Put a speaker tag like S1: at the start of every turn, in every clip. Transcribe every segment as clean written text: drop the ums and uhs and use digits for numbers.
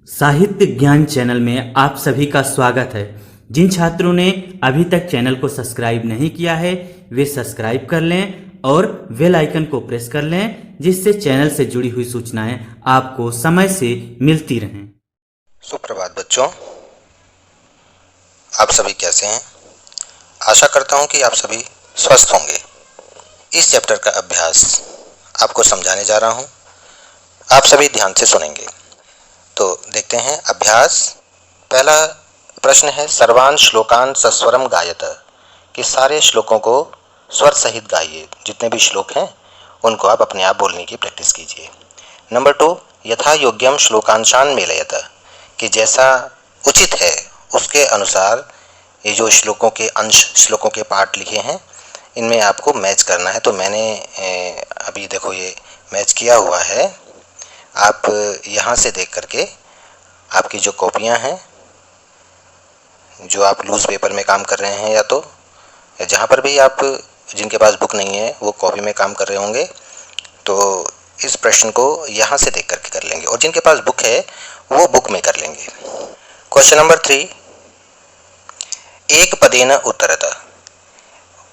S1: साहित्य ज्ञान चैनल में आप सभी का स्वागत है। जिन छात्रों ने अभी तक चैनल को सब्सक्राइब नहीं किया है वे सब्सक्राइब कर लें और बेल आइकन को प्रेस कर लें, जिससे चैनल से जुड़ी हुई सूचनाएं आपको समय से मिलती रहें।
S2: सुप्रभात बच्चों, आप सभी कैसे हैं? आशा करता हूं कि आप सभी स्वस्थ होंगे। इस चैप्टर का अभ्यास आपको समझाने जा रहा हूं, आप सभी ध्यान से सुनेंगे। तो देखते हैं अभ्यास। पहला प्रश्न है, सर्वान श्लोकान सस्वरम गायत, कि सारे श्लोकों को स्वर सहित गाइए। जितने भी श्लोक हैं उनको आप अपने आप बोलने की प्रैक्टिस कीजिए। नंबर 2, यथा योग्यम श्लोकांशान मेलयत, कि जैसा उचित है उसके अनुसार ये जो श्लोकों के अंश, श्लोकों के पार्ट लिखे हैं, इनमें आपको मैच करना है। तो मैंने अभी देखो ये मैच किया हुआ है। आप यहाँ से देख करके आपकी जो कॉपियाँ हैं, जो आप लूज पेपर में काम कर रहे हैं, या तो जहाँ पर भी आप, जिनके पास बुक नहीं है वो कॉपी में काम कर रहे होंगे, तो इस प्रश्न को यहाँ से देख करके कर लेंगे, और जिनके पास बुक है वो बुक में कर लेंगे। क्वेश्चन नंबर 3, एक पदेन उत्तरत,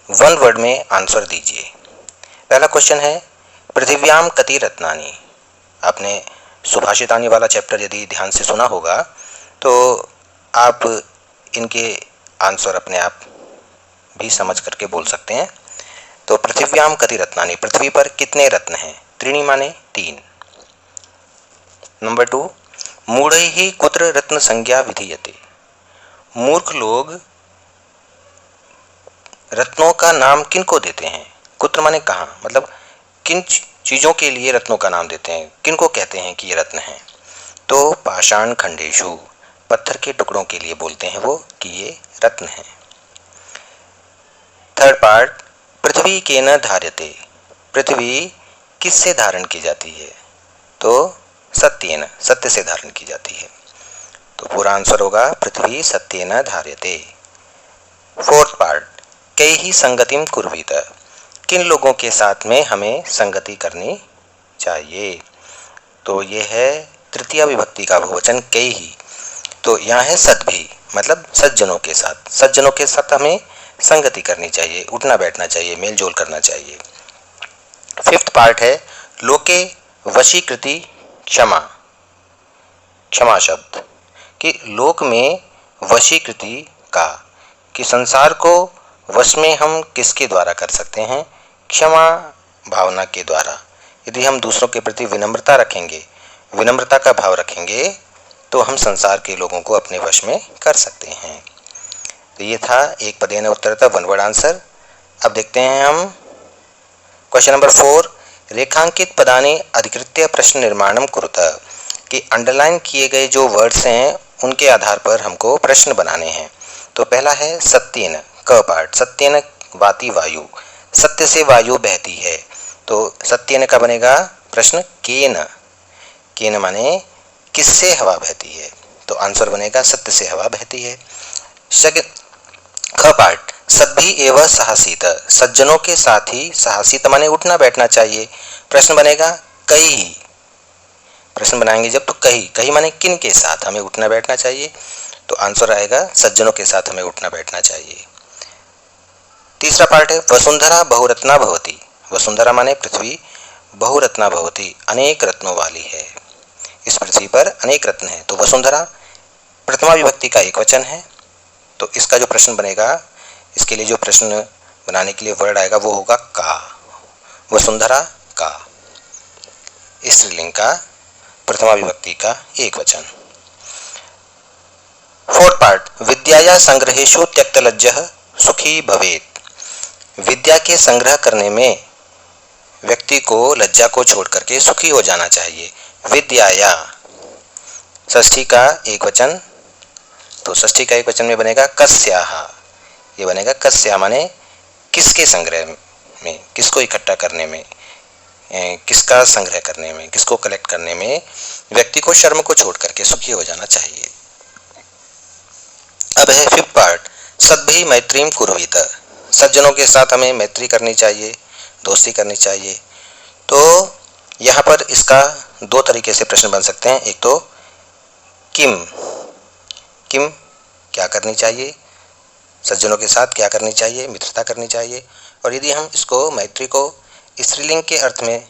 S2: वन वर्ड में आंसर दीजिए। पहला क्वेश्चन है, पृथिव्याम कति रत्नानि। आपने सुभाषितानि वाला चैप्टर यदि ध्यान से सुना होगा तो आप इनके आंसर अपने आप भी समझ करके बोल सकते हैं। तो पृथिव्याम कति रत्नानि, पृथ्वी पर कितने रत्न हैं? त्रीणि माने 3। नंबर 2, मूढ़ैः कुत्र रत्न संज्ञा विधीयते। मूर्ख लोग रत्नों का नाम किनको देते हैं? कुत्र माने कहाँ, मतलब किन चीजों के लिए रत्नों का नाम देते हैं, किनको कहते हैं कि ये रत्न हैं? तो पाषाण खंडेषु, पत्थर के टुकड़ों के लिए बोलते हैं वो कि ये रत्न हैं। थर्ड पार्ट, पृथ्वी केन धार्यते, पृथ्वी किससे धारण की जाती है? तो सत्येन, सत्य से धारण की जाती है। तो पूरा आंसर होगा पृथ्वी सत्येन धार्यते। फोर्थ पार्ट, कैहि संगतिम कुर्वीत, किन लोगों के साथ में हमें संगति करनी चाहिए? तो ये है तृतीया विभक्ति का बहुवचन कैहि। तो यहाँ है सद्भि, मतलब सज्जनों के साथ, सज्जनों के साथ हमें संगति करनी चाहिए, उठना बैठना चाहिए, मेल जोल करना चाहिए। फिफ्थ पार्ट है, लोके वशीकृति क्षमा, क्षमा शब्द, कि लोक में वशीकृति का, कि संसार को वश में हम किसके द्वारा कर सकते हैं? क्षमा भावना के द्वारा। यदि हम दूसरों के प्रति विनम्रता रखेंगे, विनम्रता का भाव रखेंगे, तो हम संसार के लोगों को अपने वश में कर सकते हैं। तो ये था एक पदेन उत्तरतः, वन वर्ड आंसर। अब देखते हैं हम क्वेश्चन नंबर 4, रेखांकित पदानि अधिकृत्य प्रश्न निर्माणम कुरुत, कि अंडरलाइन किए गए जो वर्ड्स हैं उनके आधार पर हमको प्रश्न बनाने हैं। तो पहला है सत्येन, क पार्ट, सत्येन वाति वायु, सत्य से वायु बहती है। तो सत्येन का बनेगा प्रश्न केन, केन माने किससे हवा बहती है? तो आंसर बनेगा सत्य से हवा बहती है। ख पार्ट, सद्भि एव साहसीत, सज्जनों के साथ ही साहसीत माने उठना बैठना चाहिए। प्रश्न बनेगा कई, प्रश्न बनाएंगे जब तो कही, कही माने किन के साथ हमें उठना बैठना चाहिए? तो आंसर आएगा सज्जनों के साथ हमें उठना बैठना चाहिए। तीसरा पार्ट है, वसुंधरा बहुरत्ना भवती, वसुंधरा माने पृथ्वी, बहुरत्ना भवती, अनेक रत्नों वाली है, इस पृथ्वी पर अनेक रत्न हैं। तो वसुंधरा प्रथमा विभक्ति का एक वचन है। तो इसका जो प्रश्न बनेगा, इसके लिए जो प्रश्न बनाने के लिए वर्ड आएगा वो होगा का, वसुंधरा का, स्त्रीलिंग का, प्रथमा विभक्ति का एक वचन। फोर्थ पार्ट, विद्याया संग्रहेषु त्यक्तलज्जः सुखी भवेत्, विद्या के संग्रह करने में व्यक्ति को लज्जा को छोड़ करके सुखी हो जाना चाहिए। विद्याया, षष्ठी का एक वचन, तो षष्ठी का एक वचन में बनेगा कस्याः, ये बनेगा कस्या माने किसके संग्रह में, किसको इकट्ठा करने में, किसका संग्रह करने में, किसको कलेक्ट करने में व्यक्ति को शर्म को छोड़ करके सुखी हो जाना चाहिए। अब है फिफ्थ पार्ट, सद्भि मैत्रीम कुर्वीत, सज्जनों के साथ हमें मैत्री करनी चाहिए, दोस्ती करनी चाहिए। तो यहाँ पर इसका दो तरीके से प्रश्न बन सकते हैं। एक तो किम, किम क्या करनी चाहिए, सज्जनों के साथ क्या करनी चाहिए, मित्रता करनी चाहिए। और यदि हम इसको मैत्री को स्त्रीलिंग के अर्थ में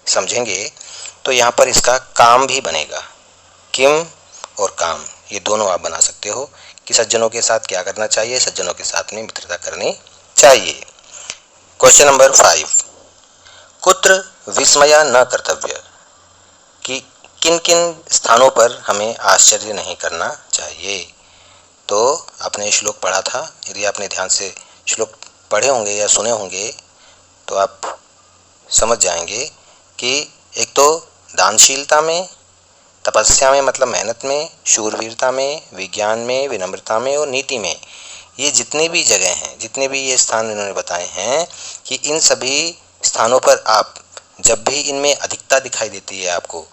S2: समझेंगे तो यहाँ पर इसका काम भी बनेगा। किम और काम ये दोनों आप बना सकते हो कि सज्जनों के साथ क्या करना चाहिए, सज्जनों के साथ में मित्रता करनी चाहिए। क्वेश्चन नंबर 5, कुत्र विस्मया न कर्तव्य, कि किन किन स्थानों पर हमें आश्चर्य नहीं करना चाहिए। तो आपने श्लोक पढ़ा था, यदि आपने ध्यान से श्लोक पढ़े होंगे या सुने होंगे तो आप समझ जाएंगे कि एक तो दानशीलता में, तपस्या में मतलब मेहनत में, शूरवीरता में, विज्ञान में, विनम्रता में और नीति में, ये जितने भी जगह हैं, जितने भी ये स्थान इन्होंने बताए हैं कि इन सभी स्थानों पर आप जब भी इनमें अधिकता दिखाई देती है आपको,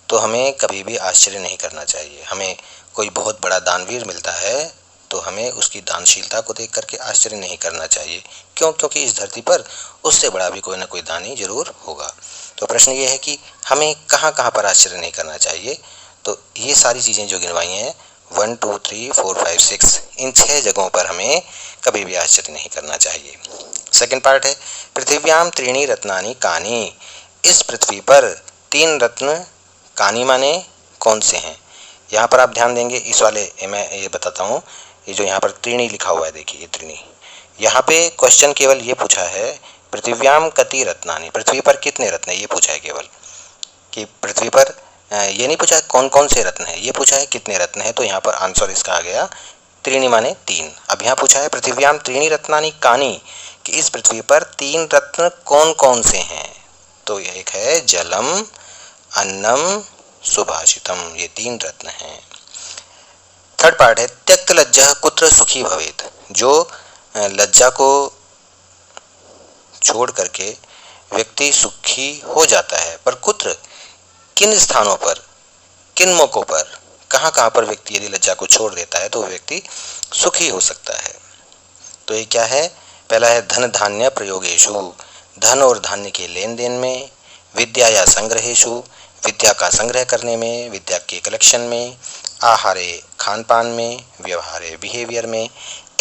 S2: तो हमें कभी भी आश्चर्य नहीं करना चाहिए। हमें कोई बहुत बड़ा दानवीर मिलता है तो हमें उसकी दानशीलता को देख करके आश्चर्य नहीं करना चाहिए। क्यों? क्योंकि इस धरती पर उससे बड़ा भी कोई ना कोई दानी जरूर होगा। तो प्रश्न ये है कि हमें कहाँ कहाँ पर आश्चर्य नहीं करना चाहिए। तो ये सारी चीज़ें जो गिनवाई हैं 1 2 3 4 5 6, इन 6 जगहों पर हमें कभी भी आश्चर्य नहीं करना चाहिए। सेकंड पार्ट है पृथिव्याम त्रीणी रत्नानि कानि, इस पृथ्वी पर 3 रत्न कानि माने कौन से हैं। यहाँ पर आप ध्यान देंगे, इस वाले मैं ये बताता हूँ, ये जो यहाँ पर त्रीणी लिखा हुआ है, देखिए ये त्रीणी, यहाँ पे क्वेश्चन केवल ये पूछा है पृथिव्याम कति रत्नानि, पृथ्वी पर कितने रत्न है ये पूछा है केवल, कि पृथ्वी पर ये नहीं पूछा है कौन कौन से रत्न है, ये पूछा है कितने रत्न है। तो यहाँ पर आंसर इसका आ गया त्रीणी माने 3। अब यहाँ पूछा है पृथिव्याम त्रीणी रत्नानि कानि, कि इस पृथ्वी पर 3 रत्न कौन कौन से हैं। तो एक है जलम, अन्नम, सुभाषितम, ये 3 रत्न हैं। थर्ड पार्ट है त्यक्त लज्जा कुत्र सुखी भवेत, जो लज्जा को छोड़ करके व्यक्ति सुखी हो जाता है, पर कुत्र किन स्थानों पर, किन मौकों पर, कहाँ कहाँ पर व्यक्ति यदि लज्जा को छोड़ देता है तो व्यक्ति सुखी हो सकता है। तो ये क्या है, पहला है धन धान्य प्रयोगेशु, धन और धान्य के लेन देन में, विद्या या संग्रहेशु, विद्या का संग्रह करने में, विद्या के कलेक्शन में, आहारे खान पान में, व्यवहारे बिहेवियर में,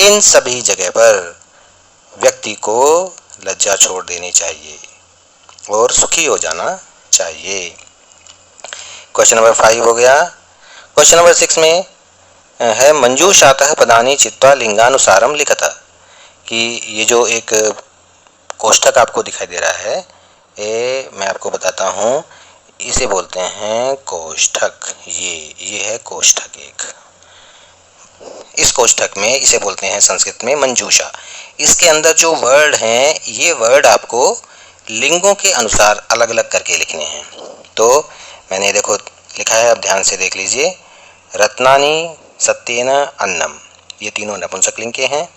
S2: इन सभी जगह पर व्यक्ति को लज्जा छोड़ देनी चाहिए और सुखी हो जाना चाहिए। क्वेश्चन नंबर 5 हो गया। क्वेश्चन नंबर 6 में है मंजूषातः पदानि चित्वा लिंगानुसारम लिखता, कि ये जो एक कोष्ठक आपको दिखाई दे रहा है, ये मैं आपको बताता हूँ, इसे बोलते हैं कोष्ठक। ये है कोष्ठक एक, इस कोष्ठक में इसे बोलते हैं संस्कृत में मंजूषा। इसके अंदर जो वर्ड हैं ये वर्ड आपको लिंगों के अनुसार अलग अलग करके लिखने हैं। तो मैंने देखो लिखा है, अब ध्यान से देख लीजिए। रत्नानि सत्येन अन्नम, ये तीनों नपुंसक लिंग के हैं।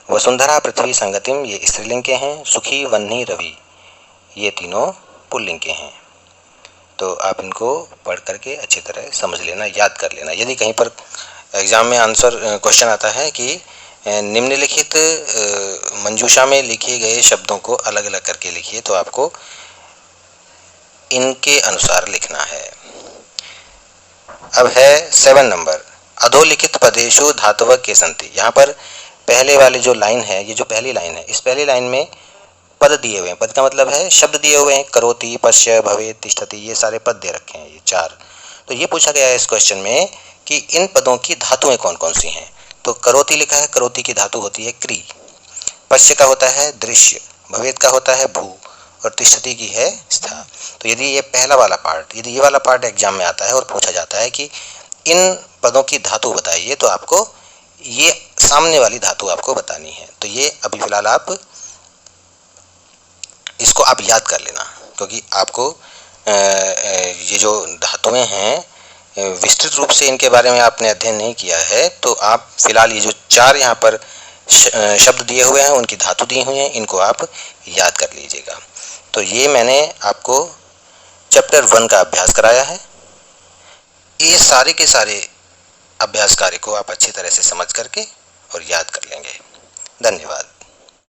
S2: वसुंधरा पृथ्वी संगतिम, ये स्त्रीलिंग के हैं। सुखी वन्नी रवि, ये तीनों पुल्लिंग के हैं। तो आप इनको पढ़ करके अच्छी तरह समझ लेना, याद कर लेना। यदि कहीं पर एग्जाम में आंसर क्वेश्चन आता है कि निम्नलिखित मंजूषा में लिखे गए शब्दों को अलग अलग करके लिखिए, तो आपको इनके अनुसार लिखना है। अब है 7 नंबर, अधोलिखित पदेषु धातुव के संति। यहाँ पर पहले वाले जो लाइन है, ये जो पहली लाइन है, इस पहली लाइन में पद दिए हुए हैं। पद का मतलब है शब्द दिए हुए हैं, करोति, पश्य, भवेत्, तिष्ठति, ये सारे पद दे रखे हैं, ये 4। तो ये पूछा गया है इस क्वेश्चन में कि इन पदों की धातुएं कौन कौन सी हैं। तो करोति लिखा है, करोति की धातु होती है क्री। पश्य का होता है दृश्य, भवेत् का होता है भू, और तिष्ठति की है स्था। तो यदि ये पहला वाला पार्ट, यदि ये वाला पार्ट एग्जाम में आता है और पूछा जाता है कि इन पदों की धातु बताइए, तो आपको ये सामने वाली धातु आपको बतानी है। तो ये अभी फिलहाल आप इसको आप याद कर लेना, क्योंकि आपको ये जो धातुएं हैं विस्तृत रूप से इनके बारे में आपने अध्ययन नहीं किया है। तो आप फिलहाल ये जो 4 यहाँ पर शब्द दिए हुए हैं, उनकी धातु दी हुई हैं, इनको आप याद कर लीजिएगा। तो ये मैंने आपको चैप्टर 1 का अभ्यास कराया है। ये सारे के सारे अभ्यास कार्य को आप अच्छी तरह से समझ करके और याद कर लेंगे। धन्यवाद।